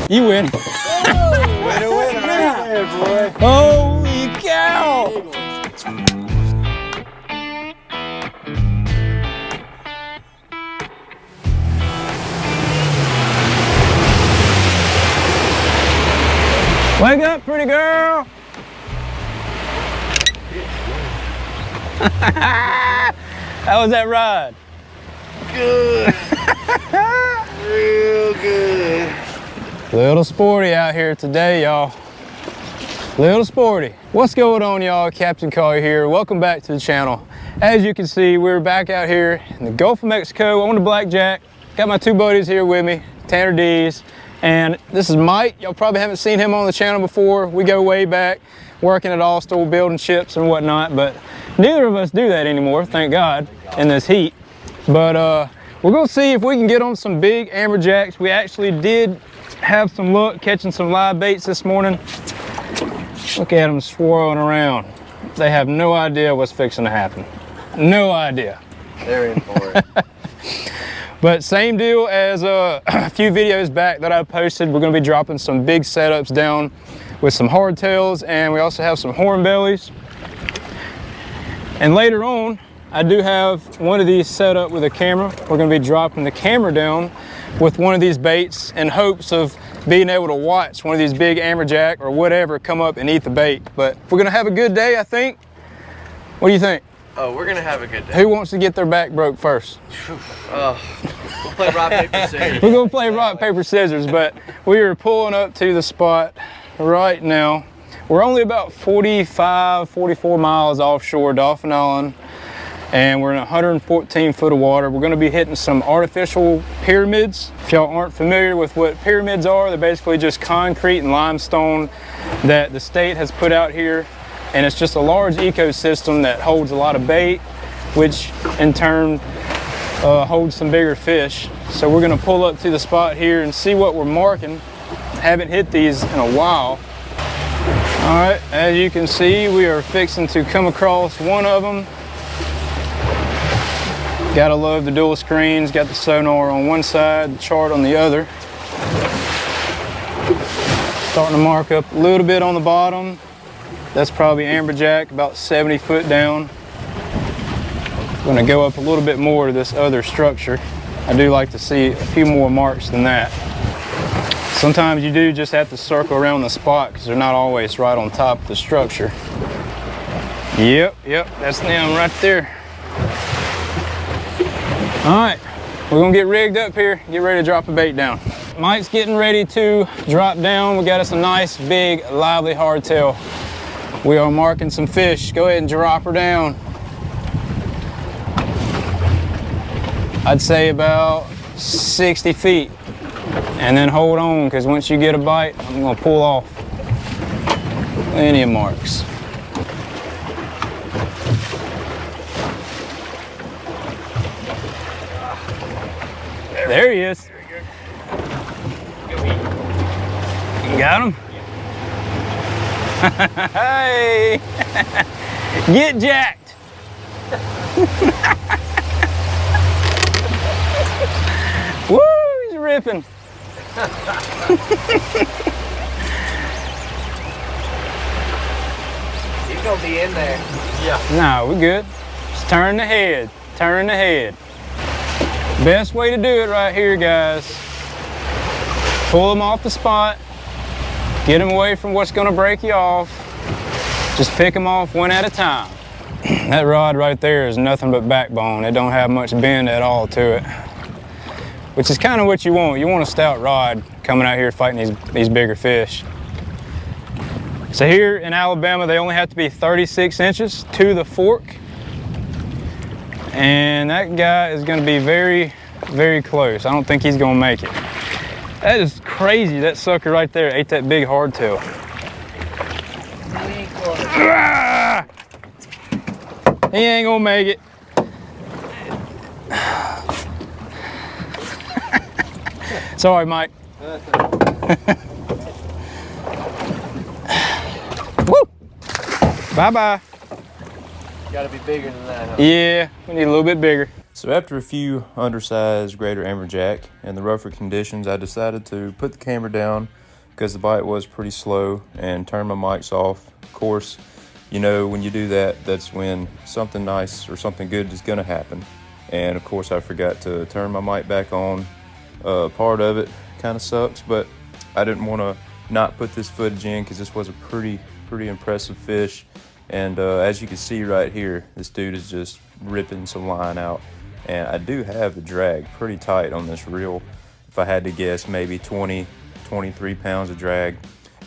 You win. Winner, winner, right there, boy. Holy cow! Wake up, pretty girl! How was that ride? Good. Real good. Little sporty out here today, y'all. Little sporty. What's going on, y'all? Capt.collier here. Welcome back to the channel. As you can see, we're back out here in the Gulf of Mexico on the blackjack. Got my two buddies here with me, Tanner D's, and this is Mike. Y'all probably haven't seen him on the channel before. We go way back, working at All-Store, building ships and whatnot, but neither of us do that anymore, thank God, in this heat. But we're gonna see if we can get on some big amberjacks. We actually did have some luck catching some live baits this morning. Look at them swirling around. They have no idea what's fixing to happen. No idea. They're in for it. But same deal as a few videos back that I posted. We're gonna be dropping some big setups down with some hardtails, and we also have some horn bellies. And later on, I do have one of these set up with a camera. We're gonna be dropping the camera down with one of these baits in hopes of being able to watch one of these big amberjack or whatever come up and eat the bait. But we're gonna have a good day, I think. What do you think? Oh, we're gonna have a good day. Who wants to get their back broke first? We'll play rock, paper, scissors. We're gonna play rock, paper, scissors, but we are pulling up to the spot right now. We're only about 45, 44 miles offshore Dauphin Island, and we're in 114 foot of water. We're gonna be hitting some artificial pyramids. If y'all aren't familiar with what pyramids are, they're basically just concrete and limestone that the state has put out here. And it's just a large ecosystem that holds a lot of bait, which in turn holds some bigger fish. So we're gonna pull up to the spot here and see what we're marking. Haven't hit these in a while. All right, as you can see, we are fixing to come across one of them. Gotta love the dual screens, got the sonar on one side, the chart on the other. Starting to mark up a little bit on the bottom. That's probably amberjack, about 70 foot down. I'm gonna go up a little bit more to this other structure. I do like to see a few more marks than that. Sometimes you do just have to circle around the spot because they're not always right on top of the structure. Yep, that's them right there. All right, we're gonna get rigged up here, get ready to drop a bait down. Mike's getting ready to drop down. We got us a nice, big, lively hardtail. We are marking some fish. Go ahead and drop her down. I'd say about 60 feet. And then hold on, because once you get a bite, I'm gonna pull off. Plenty of marks. There he is. You got him? Hey! Get jacked! Woo! He's ripping. He's gonna be in there. Yeah. No, we're good. Just turn the head. Turn the head. Best way to do it right here, guys. Pull them off the spot. Get them away from what's gonna break you off. Just pick them off one at a time. That rod right there is nothing but backbone. It don't have much bend at all to it, which is kind of what you want. You want a stout rod coming out here fighting these bigger fish. So here in Alabama, they only have to be 36 inches to the fork. And that guy is gonna be very, very close. I don't think he's gonna make it. That is crazy, that sucker right there ate that big hardtail. Ah! He ain't gonna make it. Sorry, Mike. Woo! Bye-bye. Gotta be bigger than that, huh? Yeah, we need a little bit bigger. So after a few undersized greater amberjack and the rougher conditions, I decided to put the camera down because the bite was pretty slow and turn my mics off. Of course, you know, when you do that, that's when something nice or something good is going to happen. And of course, I forgot to turn my mic back on. Part of it kind of sucks, but I didn't want to not put this footage in because this was a pretty impressive fish. And as you can see right here, this dude is just ripping some line out. And I do have the drag pretty tight on this reel. If I had to guess, maybe 23 pounds of drag,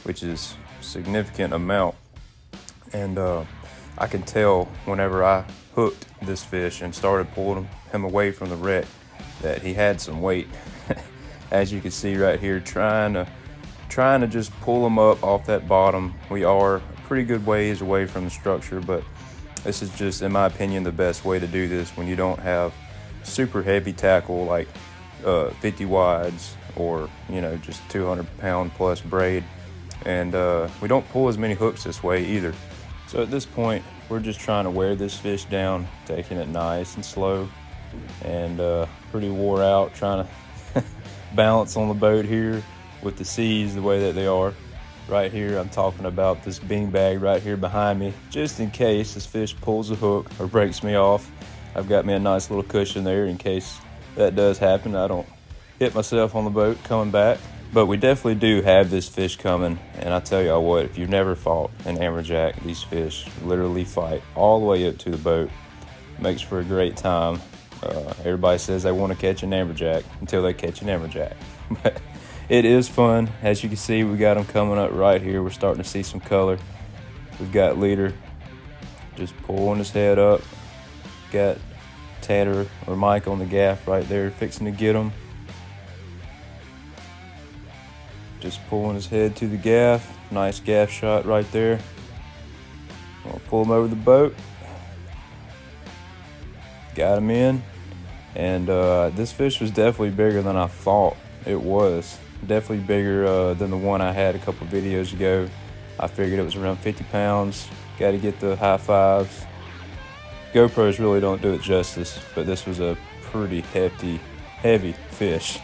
which is a significant amount. And I can tell whenever I hooked this fish and started pulling him away from the wreck that he had some weight. As you can see right here, trying to just pull him up off that bottom. We are a pretty good ways away from the structure, but this is just, in my opinion, the best way to do this when you don't have super heavy tackle like 50 wides or, you know, just 200-pound plus braid. And we don't pull as many hooks this way either. So at this point, we're just trying to wear this fish down, taking it nice and slow, and pretty wore out, trying to balance on the boat here with the seas the way that they are. Right here, I'm talking about this beanbag right here behind me, just in case this fish pulls a hook or breaks me off. I've got me a nice little cushion there in case that does happen. I don't hit myself on the boat coming back. But we definitely do have this fish coming, and I tell y'all what, if you've never fought an amberjack, these fish literally fight all the way up to the boat. Makes for a great time. Everybody says they want to catch an amberjack until they catch an amberjack. But it is fun. As you can see, we got them coming up right here. We're starting to see some color. We've got leader just pulling his head up. Got Tanner or Mike on the gaff right there fixing to get him. Just pulling his head to the gaff. Nice gaff shot right there. I'll pull him over the boat. Got him in. And this fish was definitely bigger than I thought it was. Definitely bigger than the one I had a couple videos ago. I figured it was around 50 pounds. Got to get the high fives. GoPros really don't do it justice, but this was a pretty heavy fish.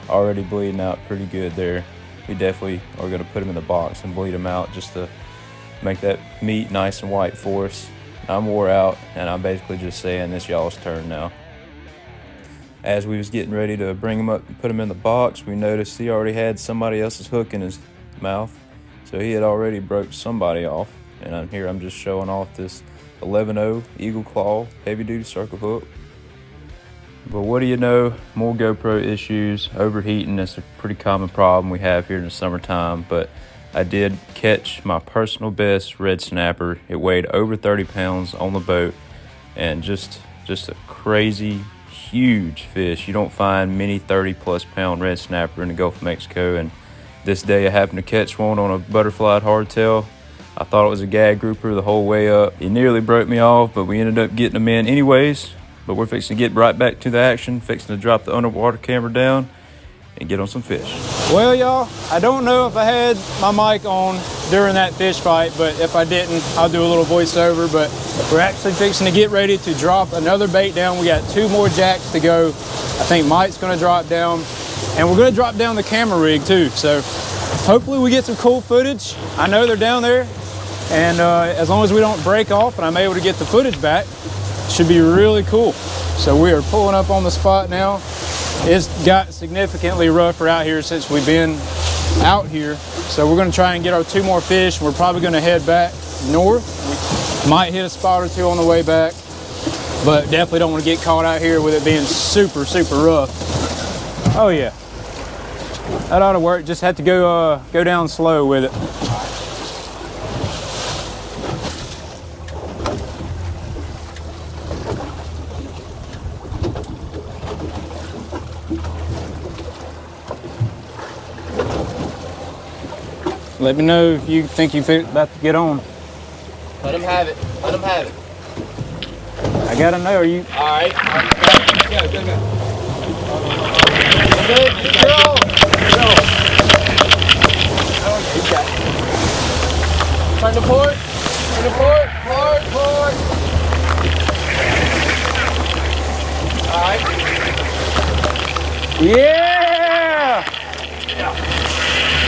Already bleeding out pretty good there. We definitely are going to put him in the box and bleed him out just to make that meat nice and white for us. I'm wore out, and I'm basically just saying it's y'all's turn now. As we was getting ready to bring him up and put him in the box, we noticed he already had somebody else's hook in his mouth. So he had already broke somebody off. And I'm just showing off this 11-0 Eagle Claw heavy duty circle hook. But what do you know, more GoPro issues, overheating. That's a pretty common problem we have here in the summertime. But I did catch my personal best red snapper. It weighed over 30 pounds on the boat, and just a crazy huge fish. You don't find many 30+ pound red snapper in the Gulf of Mexico. And this day I happened to catch one on a butterflied hardtail. I thought it was a gag grouper the whole way up. He nearly broke me off, but we ended up getting him in anyways. But we're fixing to get right back to the action, fixing to drop the underwater camera down and get on some fish. Well, y'all, I don't know if I had my mic on during that fish fight, but if I didn't, I'll do a little voiceover. But we're actually fixing to get ready to drop another bait down. We got 2 more jacks to go. I think Mike's gonna drop down, and we're gonna drop down the camera rig too. So hopefully we get some cool footage. I know they're down there, and as long as we don't break off and I'm able to get the footage back, it should be really cool. So we are pulling up on the spot now. It's got significantly rougher out here since we've been out here. So we're gonna try and get our 2 more fish. We're probably gonna head back north. We might hit a spot or 2 on the way back, but definitely don't wanna get caught out here with it being super rough. Oh yeah, that ought to work. Just have to go down slow with it. Let me know if you think you're about to get on. Let him have it. Let him have it. I gotta know, are you? All right. Go. Good. Go. Turn to port. Turn to port. Port.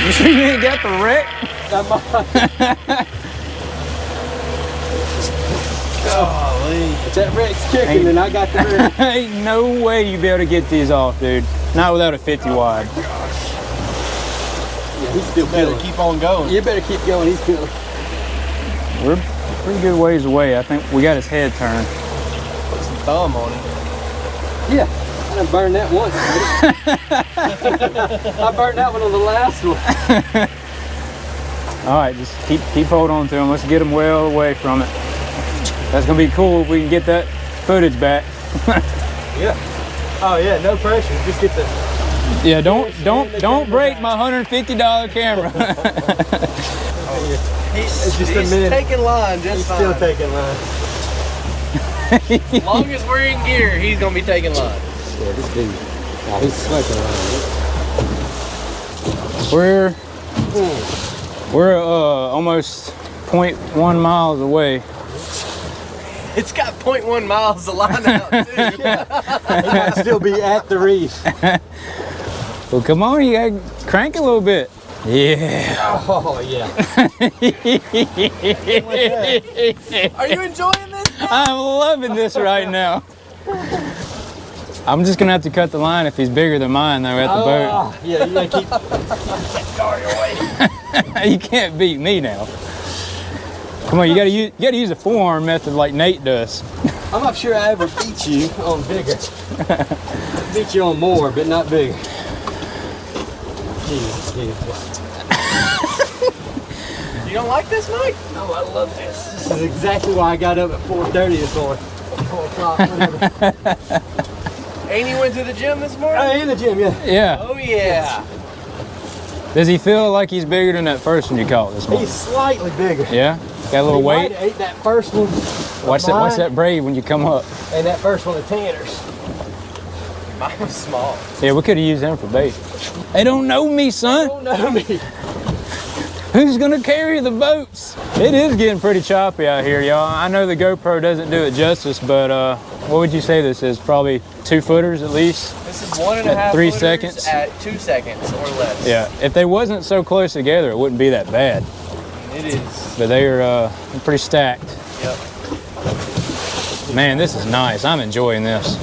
You sure you ain't got the wreck? Golly. If that wreck's kicking, then I got the wreck. Ain't no way you be able to get these off, dude. Not without a 50 wide. Yeah, he's still Better peeling. keep on going. You better keep going, he's peeling. We're a pretty good ways away. I think we got his head turned. Put some thumb on it. Yeah, I done burned that once. I burned that one on the last one. All right, just keep holding on to him. Let's get him well away from it. That's gonna be cool if we can get that footage back. Yeah. Oh yeah, no pressure. Just get the. Yeah, don't break my $150 camera. It's just a He's minute. taking line just He's fine. still taking line. As long as we're in gear, he's gonna be taking line. Yeah, this dude. Nah, he's smoking around. We're almost 0.1 miles away. It's got 0.1 miles of line out too. He might still be at the reef. Well, come on, you gotta crank a little bit. Yeah. Oh yeah. Are you enjoying this? I'm loving this right now. I'm just gonna have to cut the line if he's bigger than mine though at the Oh, yeah, you gotta keep. boat. You can't beat me now. Come on, you gotta use a forearm method like Nate does. I'm not sure I ever beat you on bigger. Beat you on more, but not bigger. Jesus. You don't like this, Mike? Oh, I love this. This is exactly why I got up at 4:30 this morning. 4 o'clock, whatever. And you went to the gym this morning? In the gym, yeah. Yeah. Oh yeah. Does he feel like he's bigger than that first one you caught this morning? He's slightly bigger. Yeah? Got a little He might weight? have ate that first one. Watch that braid when you come up. And that first one of Tanner's. Mine was small. Yeah, we could have used him for bait. They don't know me, son. Don't know me. Who's gonna carry the boats? It is getting pretty choppy out here, y'all. I know the GoPro doesn't do it justice, but what would you say this is? Probably 2 footers at least? This is 1.5 3 footers seconds? at 2 seconds or less. Yeah, if they wasn't so close together, it wouldn't be that bad. It is. But they are pretty stacked. Yep. Man, this is nice. I'm enjoying this.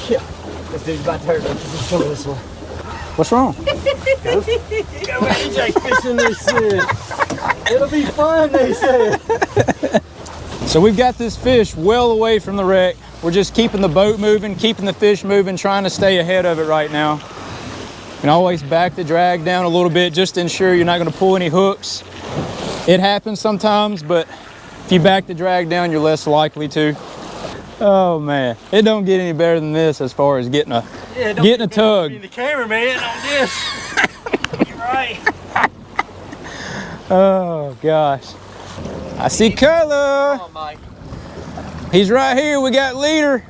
Yeah. This dude's about to hurt me. He's killing this one. What's wrong? Go AJ fishing, they said. It'll be fun, they said. So we've got this fish well away from the wreck. We're just keeping the boat moving, keeping the fish moving, trying to stay ahead of it right now. You can always back the drag down a little bit just to ensure you're not going to pull any hooks. It happens sometimes, but if you back the drag down, you're less likely to. Oh man, it don't get any better than this as far as getting a tug. The cameraman on this. You're right. Oh gosh, I see color. Come on, Mike. He's right here. We got leader.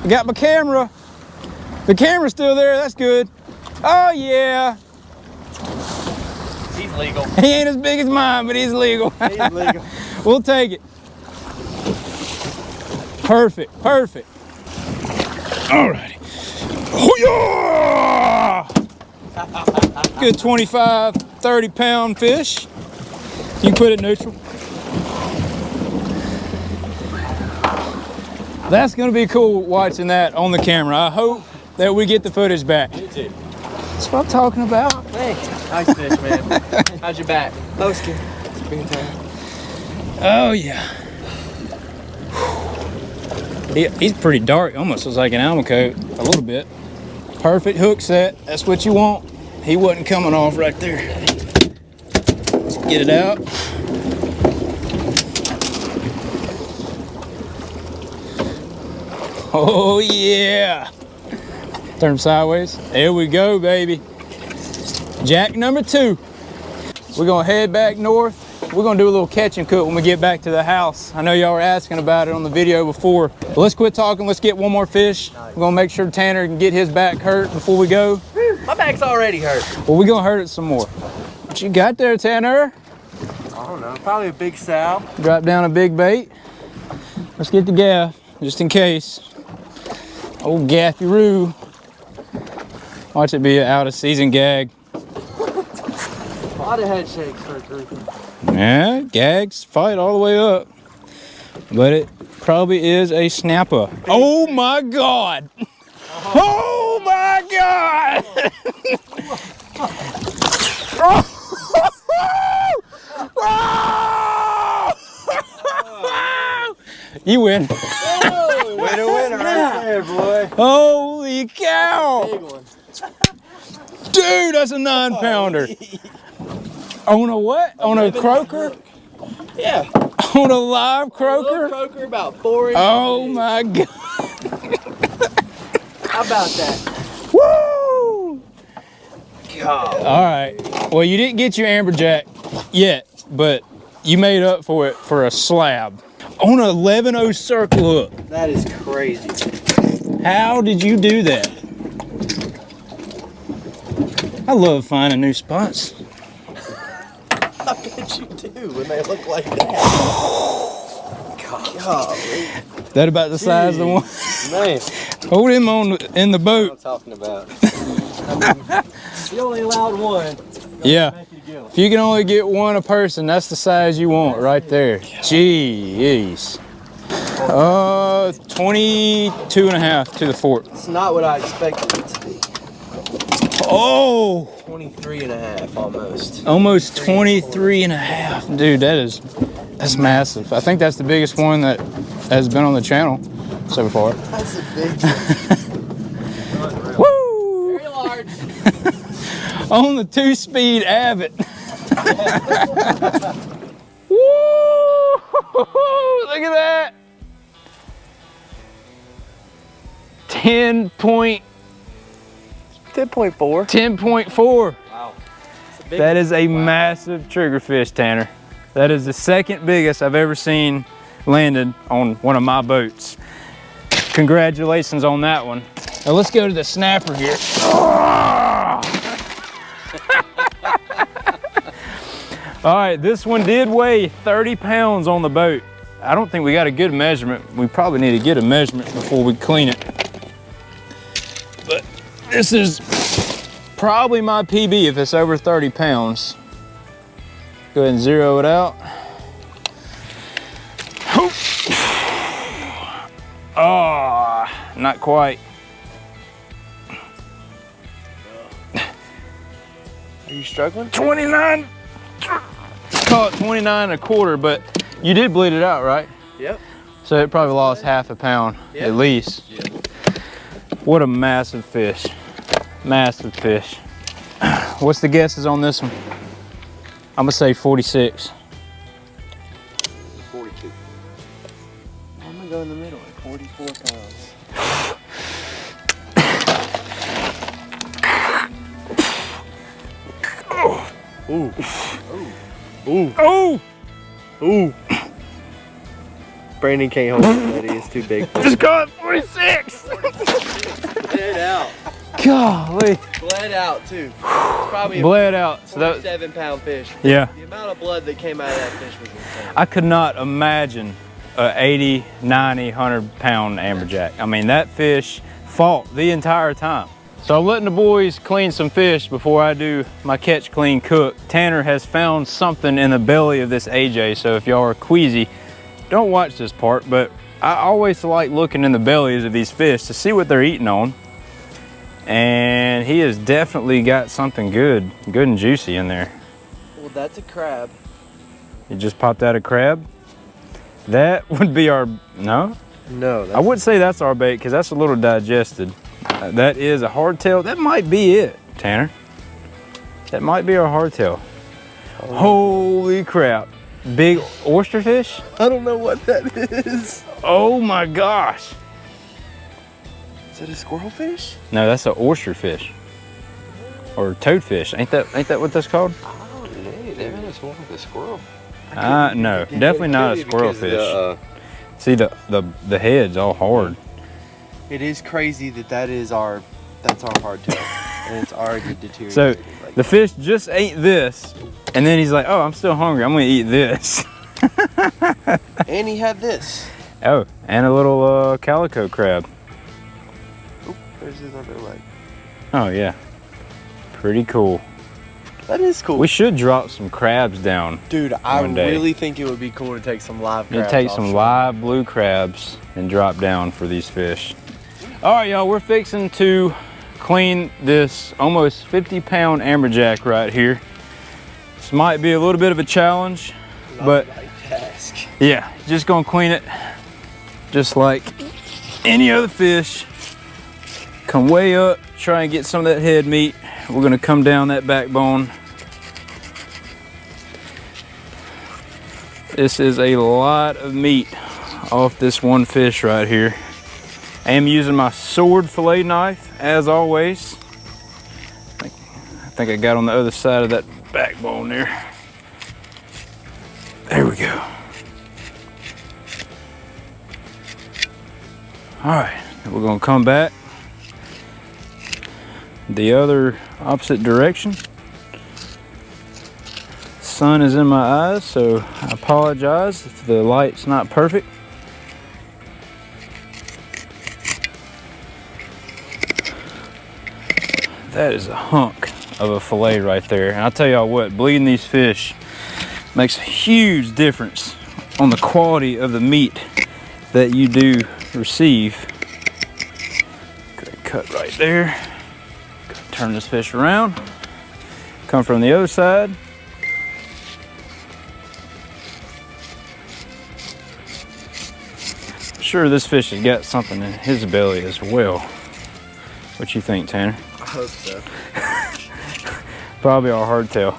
I got my camera. The camera's still there. That's good. Oh yeah. He's legal. He ain't as big as mine, but he's legal. He's legal. We'll take it. Perfect. Alrighty. Oh yeah! Good 25, 30 pound fish. You can put it neutral. That's gonna be cool watching that on the camera. I hope that we get the footage back. Me too. That's what I'm talking about. Thanks. Nice fish, man. How's your back? Posted. It's been time. Oh yeah. He's pretty dark, almost looks like an almond coat, a little bit. Perfect hook set, that's what you want. He wasn't coming off right there. Let's get it out. Oh yeah. Turn him sideways. There we go, baby. Jack number 2. We're gonna head back north. We're gonna do a little catch and cook when we get back to the house. I know y'all were asking about it on the video before. But let's quit talking, let's get one more fish. We're gonna make sure Tanner can get his back hurt before we go. My back's already hurt. Well, we're gonna hurt it some more. What you got there, Tanner? I don't know. Probably a big sow. Drop down a big bait. Let's get the gaff, just in case. Old gaffy-roo. Watch it be an out-of-season gag. A lot of head shakes for a grouper. Yeah, gags fight all the way up. But it probably is a snapper. Oh my God! Oh my God! You win. Winner, winner, right there, boy. Holy cow! Big one. Dude, that's a 9-pounder. On a what? On a croaker? Yeah. On a live croaker? Croaker about 4 inches. Oh my God. How about that? Woo! God. All right. Well, you didn't get your amberjack yet, but you made up for it for a slab. On an 11-0 circle hook. That is crazy. How did you do that? I love finding new spots. I bet you do when they look like that. God. That about the size of the one? Man. Hold him in the boat. I'm talking about. You only allowed one. Yeah. If you can only get one a person, that's the size you want right there. Jeez. 22 and a half to the fork. It's not what I expected it to be. Oh! 23 and a half almost. Almost 23 and a half. Dude, that's massive. I think that's the biggest one that has been on the channel so far. That's a big one. Woo! Very large. On the 2-speed Avid. Woo! Look at that. 10.4. 10.4. Wow. That is a massive triggerfish, Tanner. That is the second biggest I've ever seen landed on one of my boats. Congratulations on that one. Now let's go to the snapper here. All right, this one did weigh 30 pounds on the boat. I don't think we got a good measurement. We probably need to get a measurement before we clean it. But this is probably my PB if it's over 30 pounds. Go ahead and zero it out. Oh, not quite. Are you struggling? 29. Call it 29 and a quarter, but you did bleed it out, right? Yep. So it probably lost half a pound at least. Yeah. What a massive fish. Massive fish. What's the guesses on this one? I'm gonna say 46. 42. I'm gonna go in the middle at 44 pounds. Ooh. Ooh. Oh! Ooh. Brandon can't hold it, buddy. It's too big for him. Just caught 46! Bled out. Golly. Bled out, too. Probably a Bled out. So that, 47-pound fish. yeah. The amount of blood that came out of that fish was insane. I could not imagine a 80, 90, 100 pound amberjack. I mean, that fish fought the entire time. So I'm letting the boys clean some fish before I do my catch, clean, cook. Tanner has found something in the belly of this AJ, so if y'all are queasy, don't watch this part, but I always like looking in the bellies of these fish to see what they're eating on. And he has definitely got something good and juicy in there. Well, that's a crab. You just popped out a crab? That would be our, no? No, I would say that's our bait because that's a little digested. That is a hardtail. That might be it, Tanner. That might be our hardtail. Holy crap. Big oyster fish? I don't know what that is. Oh my gosh. Is it a squirrel fish? No, that's an oyster fish. Or toadfish. Ain't that what that's called? Oh, nee, damn it, it's more like a squirrel. No, definitely not a squirrel fish. See the head's all hard. It is crazy that's our hardtail, and it's already deteriorated. So like the fish just ate this, and then he's like, "Oh, I'm still hungry. I'm gonna eat this." and he had this. Oh, and a little calico crab. Oop, there's his other leg. Oh yeah, pretty cool. That is cool. We should drop some crabs down. Dude, I one day. really think it would be cool to take some live crabs. Take some offshore. live blue crabs and drop down for these fish. All right, y'all, we're fixing to clean this almost 50-pound amberjack right here. This might be a little bit of a challenge, but task. yeah, just gonna clean it just like any other fish. Come way up, try and get some of that head meat. We're gonna come down that backbone. This is a lot of meat off this one fish right here. I am using my sword fillet knife as always. I think I got on the other side of that backbone there. There we go. All right, we're gonna come back the other opposite direction. Sun is in my eyes, so I apologize if the light's not perfect. That is a hunk of a fillet right there. And I'll tell y'all what, bleeding these fish makes a huge difference on the quality of the meat that you do receive. Good cut right there. Turn this fish around. Come from the other side. I'm sure this fish has got something in his belly as well. What you think, Tanner? I hope so. Probably our hardtail.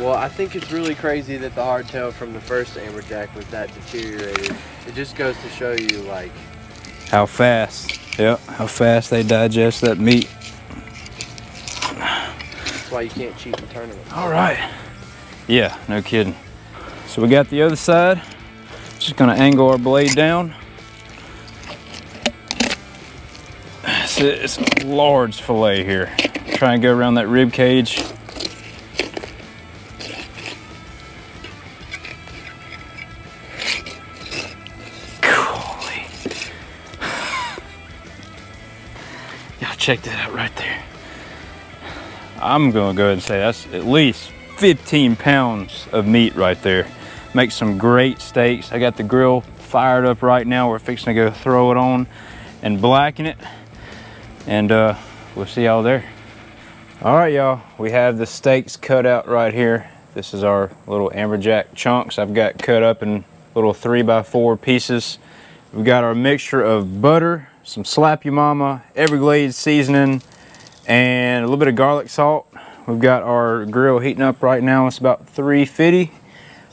Well, I think it's really crazy that the hardtail from the first amberjack was that deteriorated. It just goes to show you, like, how fast, yep, how fast they digest that meat. that's why you can't cheat the tournament. All right. Yeah, no kidding. So we got the other side. Just gonna angle our blade down. It's a large fillet here. Try and go around that rib cage. Golly. Y'all check that out right there. I'm gonna go ahead and say that's at least 15 pounds of meat right there. Makes some great steaks. I got the grill fired up right now. We're fixing to go throw it on and blacken it. And we'll see y'all there. All right, y'all, we have the steaks cut out right here. This is our little amberjack chunks I've got cut up in little 3x4 pieces. We've got our mixture of butter, some Slap Ya Mama, Everglades seasoning, and a little bit of garlic salt. We've got our grill heating up right now. It's about 350.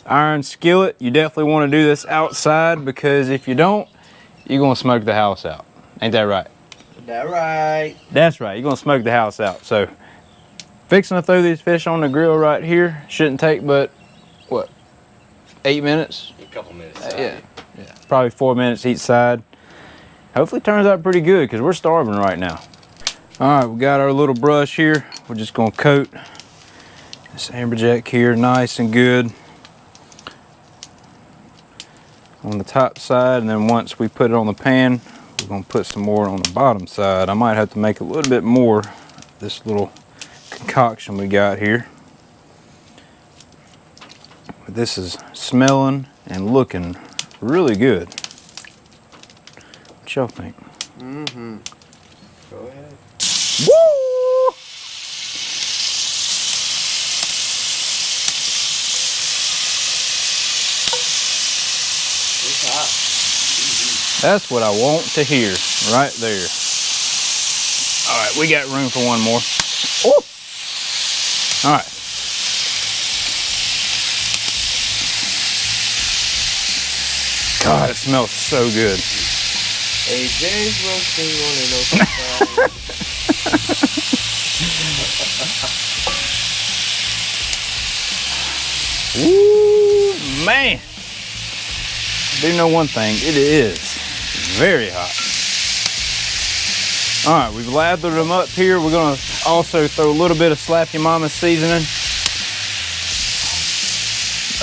Iron skillet. You definitely want to do this outside because if you don't, you're gonna smoke the house out. Ain't that right? That right. That's right, you're gonna smoke the house out. So, fixing to throw these fish on the grill right here. Shouldn't take but, what, 8 minutes? A couple minutes. Yeah, probably 4 minutes each side. Hopefully it turns out pretty good because we're starving right now. All right, we got our little brush here. We're just gonna coat this amberjack here nice and good on the top side, and then once we put it on the pan, we're gonna put some more on the bottom side. I might have to make a little bit more of this little concoction we got here. But this is smelling and looking really good. What y'all think? Mm-hmm. Go ahead. Woo! It's hot. That's what I want to hear right there. All right, we got room for one more. Ooh. All right. God, it smells so good. AJ's roasting on an open fire. Ooh, man. I do know one thing, it is very hot. All right, we've lathered them up here. We're gonna also throw a little bit of Slap Ya Mama seasoning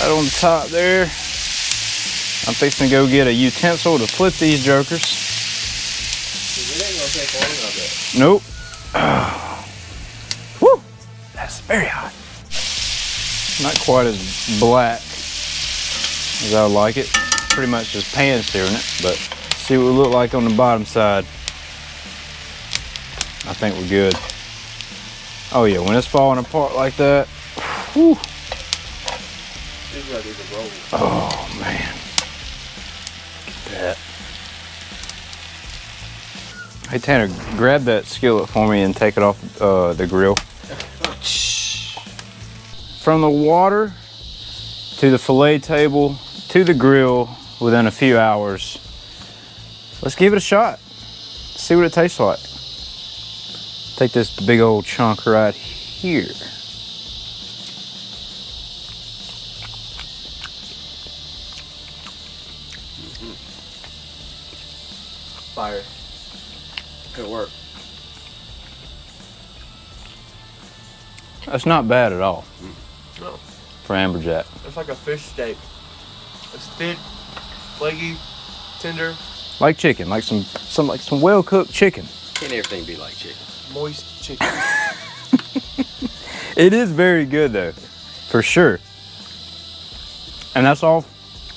right on the top there. I'm fixing to go get a utensil to flip these jokers. It ain't gonna take long, I bet. Nope. Woo! That's very hot. Not quite as black as I would like it. Pretty much just pan searing it, but see what we look like on the bottom side. I think we're good. Oh yeah, when it's falling apart like that, whew. Oh man, look at that. Hey Tanner, grab that skillet for me and take it off the grill. From the water to the fillet table to the grill within a few hours. Let's give it a shot. See what it tastes like. Take this big old chunk right here. Fire. Good work. That's not bad at all. No. For amberjack. It's like a fish steak. It's thick, flaky, tender. Like chicken, like some well-cooked chicken. Can't everything be like chicken? Moist chicken. It is very good though, for sure. And that's all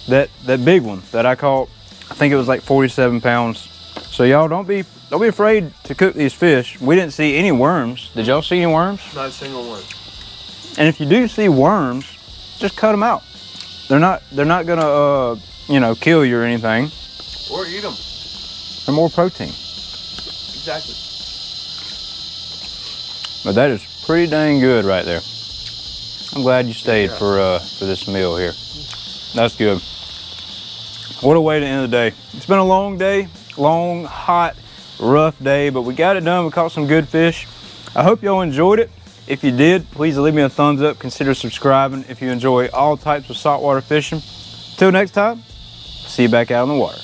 that big one that I caught. I think it was like 47 pounds. So y'all don't be afraid to cook these fish. We didn't see any worms. Did y'all see any worms? Not a single one. And if you do see worms, just cut them out. They're not gonna you know, kill you or anything. Or eat them. They're more protein. Exactly. But that is pretty dang good right there. I'm glad you stayed for this meal here. That's good. What a way to end the day. It's been a long day, long, hot, rough day, but we got it done. We caught some good fish. I hope y'all enjoyed it. If you did, please leave me a thumbs up. Consider subscribing if you enjoy all types of saltwater fishing. Till next time, see you back out in the water.